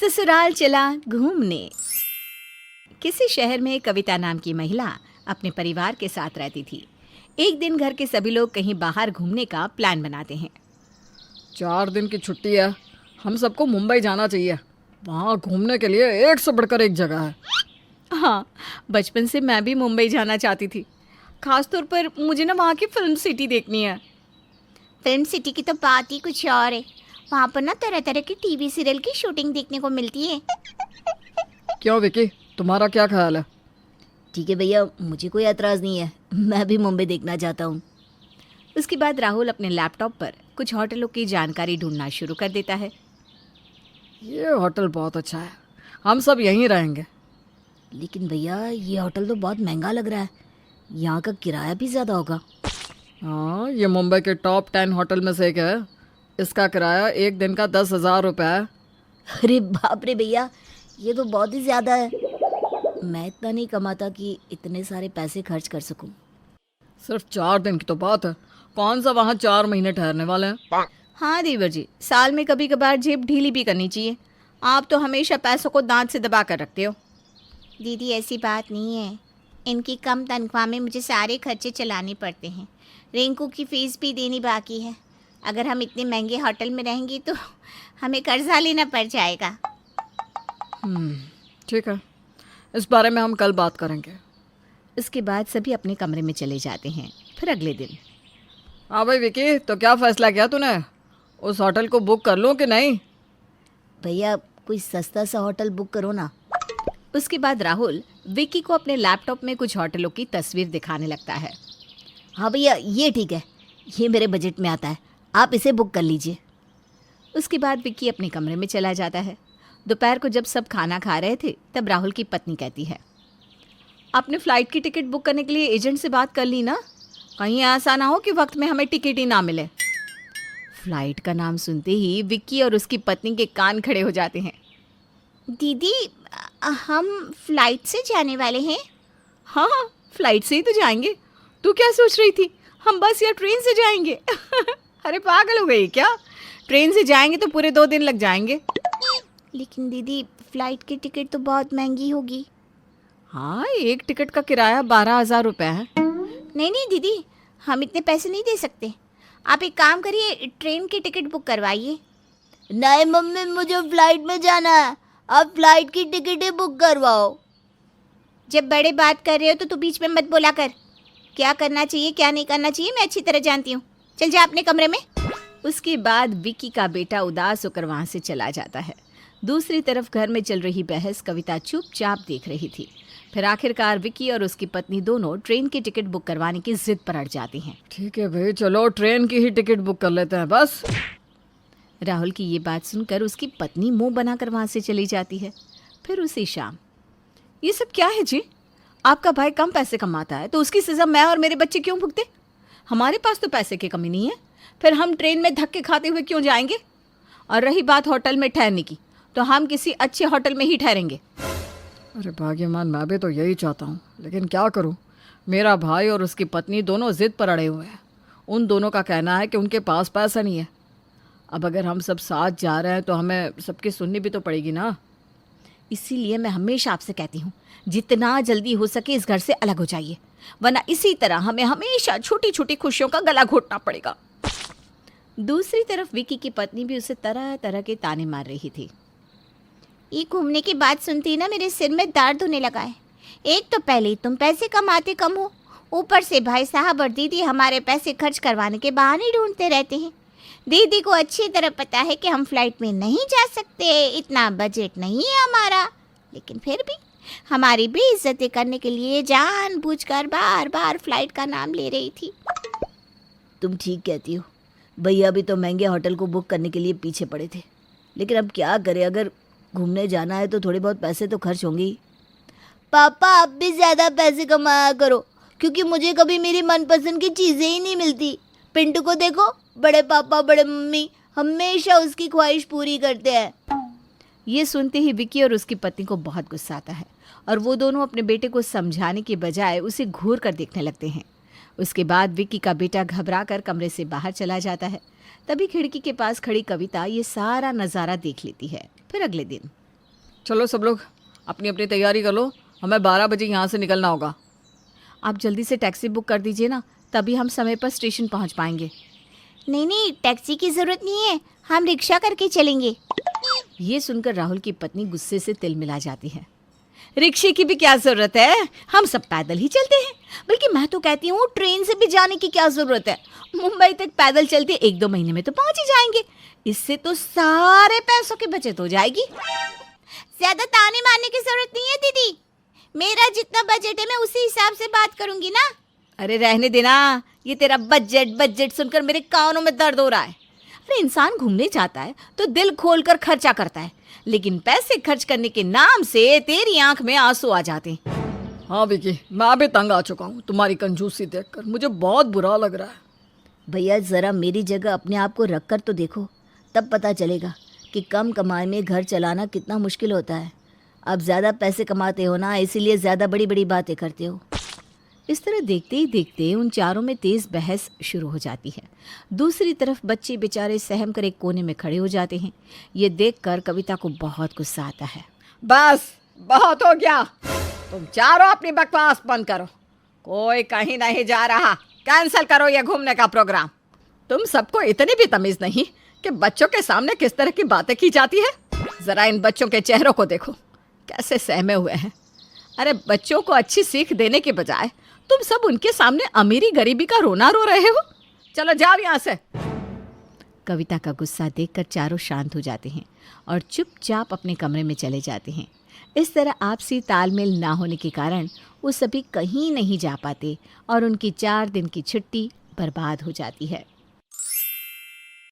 ससुराल चला घूमने। किसी शहर में कविता नाम की महिला अपने परिवार के साथ रहती थी। एक दिन घर के सभी लोग कहीं बाहर घूमने का प्लान बनाते हैं। 4 दिन की छुट्टी है, हम सबको मुंबई जाना चाहिए। वहाँ घूमने के लिए एक से बढ़कर एक जगह है। हाँ, बचपन से मैं भी मुंबई जाना चाहती थी। खासतौर पर मुझे ना वहाँ की फिल्म सिटी देखनी है। फिल्म सिटी की तो बात ही कुछ और है। वहाँ पर ना तरह तरह की टीवी सीरियल की शूटिंग देखने को मिलती है। क्यों विकी, तुम्हारा क्या ख्याल है? ठीक है भैया, मुझे कोई एतराज़ नहीं है, मैं भी मुंबई देखना चाहता हूँ। उसके बाद राहुल अपने लैपटॉप पर कुछ होटलों की जानकारी ढूंढना शुरू कर देता है। ये होटल बहुत अच्छा है, हम सब यहीं रहेंगे। लेकिन भैया ये होटल तो बहुत महंगा लग रहा है, यहाँ का किराया भी ज़्यादा होगा। हाँ, ये मुंबई के टॉप 10 होटल में से एक है। इसका किराया एक दिन का 10,000 रुपये है। अरे बाप रे भैया, ये तो बहुत ही ज़्यादा है। मैं इतना नहीं कमाता कि इतने सारे पैसे खर्च कर सकूं। सिर्फ 4 दिन की तो बात है, कौन सा वहाँ 4 महीने ठहरने वाले हैं। हाँ देवर जी, साल में कभी कभार जेब ढीली भी करनी चाहिए। आप तो हमेशा पैसों को दांत से दबा कर रखते हो। दीदी ऐसी बात नहीं है, इनकी कम तनख्वाह में मुझे सारे खर्चे चलाने पड़ते हैं। रिंकू की फ़ीस भी देनी बाकी है। अगर हम इतने महंगे होटल में रहेंगे तो हमें कर्जा लेना पड़ जाएगा। ठीक है, इस बारे में हम कल बात करेंगे। इसके बाद सभी अपने कमरे में चले जाते हैं। फिर अगले दिन, हाँ भाई विकी, तो क्या फैसला किया तूने? उस होटल को बुक कर लूँ कि नहीं? भैया कोई सस्ता सा होटल बुक करो ना। उसके बाद राहुल विक्की को अपने लैपटॉप में कुछ होटलों की तस्वीर दिखाने लगता है। हाँ भैया, ये ठीक है, ये मेरे बजट में आता है, आप इसे बुक कर लीजिए। उसके बाद विक्की अपने कमरे में चला जाता है। दोपहर को जब सब खाना खा रहे थे तब राहुल की पत्नी कहती है, आपने फ़्लाइट की टिकट बुक करने के लिए एजेंट से बात कर ली ना? कहीं ऐसा ना हो कि वक्त में हमें टिकट ही ना मिले। फ़्लाइट का नाम सुनते ही विक्की और उसकी पत्नी के कान खड़े हो जाते हैं। दीदी, हम फ्लाइट से जाने वाले हैं। हाँ हाँ, फ्लाइट से ही तो जाएंगे। तू क्या सोच रही थी हम बस या ट्रेन से जाएंगे? अरे पागल हो गई क्या? ट्रेन से जाएंगे तो पूरे 2 दिन लग जाएंगे। लेकिन दीदी, फ़्लाइट की टिकट तो बहुत महंगी होगी। हाँ, एक टिकट का किराया 12,000 रुपये है। नहीं नहीं दीदी, हम इतने पैसे नहीं दे सकते। आप एक काम करिए, ट्रेन की टिकट बुक करवाइए। नहीं मम्मी, मुझे फ्लाइट में जाना है, आप फ्लाइट की टिकटें बुक करवाओ। जब बड़े बात कर रहे हो तो तू बीच में मत बोला कर। क्या करना चाहिए क्या नहीं करना चाहिए मैं अच्छी तरह जानती हूँ। चल जा अपने कमरे में। उसके बाद विक्की का बेटा उदास होकर वहाँ से चला जाता है। दूसरी तरफ घर में चल रही बहस कविता चुपचाप देख रही थी। फिर आखिरकार विक्की और उसकी पत्नी दोनों ट्रेन की टिकट बुक करवाने की जिद पर अड़ जाती हैं। ठीक है भाई, चलो ट्रेन की ही टिकट बुक कर लेते हैं बस। राहुल की ये बात सुनकर उसकी पत्नी मुंह बनाकर वहाँ से चली जाती है। फिर उसी शाम, ये सब क्या है जी? आपका भाई कम पैसे कमाता है तो उसकी सज़ा मैं और मेरे बच्चे क्यों भुगते? हमारे पास तो पैसे की कमी नहीं है, फिर हम ट्रेन में धक्के खाते हुए क्यों जाएंगे? और रही बात होटल में ठहरने की, तो हम किसी अच्छे होटल में ही ठहरेंगे। अरे भाग्यमान, मैं भी तो यही चाहता हूँ, लेकिन क्या करूँ? मेरा भाई और उसकी पत्नी दोनों जिद पर अड़े हुए हैं। उन दोनों का कहना है कि उनके पास पैसा नहीं है। अब अगर हम सब साथ जा रहे हैं तो हमें सबकी सुननी भी तो पड़ेगी ना। इसीलिए मैं हमेशा आपसे कहती हूँ, जितना जल्दी हो सके इस घर से अलग हो जाइए, वरना इसी तरह हमें हमेशा छोटी छोटी खुशियों का गला घोटना पड़ेगा। दूसरी तरफ विक्की की पत्नी भी उसे तरह तरह के ताने मार रही थी। ये घूमने की बात सुनती ना मेरे सिर में दर्द होने लगा है। एक तो पहले तुम पैसे कमाते कम हो, ऊपर से भाई साहब और दीदी हमारे पैसे खर्च करवाने के बहाने ढूंढते रहते हैं। दीदी को अच्छी तरह पता है कि हम फ्लाइट में नहीं जा सकते, इतना बजट नहीं है हमारा, लेकिन फिर भी हमारी बेइज्जती करने के लिए जानबूझकर बार बार फ्लाइट का नाम ले रही थी। तुम ठीक कहती हो, भैया भी तो महंगे होटल को बुक करने के लिए पीछे पड़े थे, लेकिन अब क्या करें, अगर घूमने जाना है तो थोड़े बहुत पैसे तो खर्च होंगे ही। पापा आप भी ज़्यादा पैसे कमाया करो, क्योंकि मुझे कभी मेरी मनपसंद की चीज़ें ही नहीं मिलती। पिंटू को देखो, बड़े पापा बड़े मम्मी हमेशा उसकी ख्वाहिश पूरी करते हैं। ये सुनते ही विक्की और उसकी पत्नी को बहुत गुस्सा आता है और वो दोनों अपने बेटे को समझाने के बजाय उसे घूर कर देखने लगते हैं। उसके बाद विक्की का बेटा घबरा कर कमरे से बाहर चला जाता है। तभी खिड़की के पास खड़ी कविता ये सारा नज़ारा देख लेती है। फिर अगले दिन, पापा आप भी ज़्यादा पैसे कमाया करो, क्योंकि मुझे कभी मेरी मनपसंद की चीज़ें ही नहीं मिलती। पिंटू को देखो, बड़े पापा बड़े मम्मी हमेशा उसकी ख्वाहिश पूरी करते हैं। ये सुनते ही विक्की और उसकी पत्नी को बहुत गुस्सा आता है और वो दोनों अपने बेटे को समझाने के बजाय उसे घूर कर देखने लगते हैं। चलो सब लोग अपनी अपनी तैयारी कर लो, हमें 12 बजे यहाँ से निकलना होगा। आप जल्दी से टैक्सी बुक कर दीजिए ना, तभी हम समय पर स्टेशन पहुंच पाएंगे। नहीं नहीं, टैक्सी की ज़रूरत नहीं है, हम रिक्शा करके चलेंगे। ये सुनकर राहुल की पत्नी गुस्से से तिलमिला जाती है। रिक्शे की भी क्या ज़रूरत है, हम सब पैदल ही चलते हैं। बल्कि मैं तो कहती हूँ ट्रेन से भी जाने की क्या ज़रूरत है, मुंबई तक पैदल चलते 1-2 महीने में तो पहुंच ही जाएंगे। इससे तो सारे पैसों की बचत हो जाएगी। ज़्यादा ताने मारने की ज़रूरत नहीं है दीदी, मेरा जितना बजट है मैं उसी हिसाब से बात करूँगी ना। अरे रहने देना, ये तेरा बजट बजट सुनकर मेरे कानों में दर्द हो रहा है। अरे इंसान घूमने जाता है तो दिल खोलकर खर्चा करता है, लेकिन पैसे खर्च करने के नाम से तेरी आंख में आंसू आ जाते हैं। हाँ विकी, मैं भी तंग आ चुका हूँ तुम्हारी कंजूसी देखकर, मुझे बहुत बुरा लग रहा है। भैया ज़रा मेरी जगह अपने आप को रख कर तो देखो, तब पता चलेगा कि कम कमाई में घर चलाना कितना मुश्किल होता है। अब ज़्यादा पैसे कमाते हो ना, इसीलिए ज़्यादा बड़ी बड़ी बातें करते हो। इस तरह देखते ही देखते उन चारों में तेज बहस शुरू हो जाती है। दूसरी तरफ बच्चे बेचारे सहम कर एक कोने में खड़े हो जाते हैं। ये देखकर कविता को बहुत गुस्सा आता है। बस बहुत हो गया, तुम चारों अपनी बकवास बंद करो, कोई कहीं नहीं जा रहा, कैंसिल करो ये घूमने का प्रोग्राम। तुम सबको इतनी भी तमीज़ नहीं कि बच्चों के सामने किस तरह की बातें की जाती है। ज़रा इन बच्चों के चेहरों को देखो, कैसे सहमे हुए हैं। अरे बच्चों को अच्छी सीख देने के बजाय तुम सब उनके सामने अमीरी गरीबी का रोना रो रहे हो। चलो जाओ यहाँ से। कविता का गुस्सा देखकर चारों शांत हो जाते हैं और चुपचाप अपने कमरे में चले जाते हैं। इस तरह आपसी तालमेल ना होने के कारण वो सभी कहीं नहीं जा पाते और उनकी 4 दिन की छुट्टी बर्बाद हो जाती है।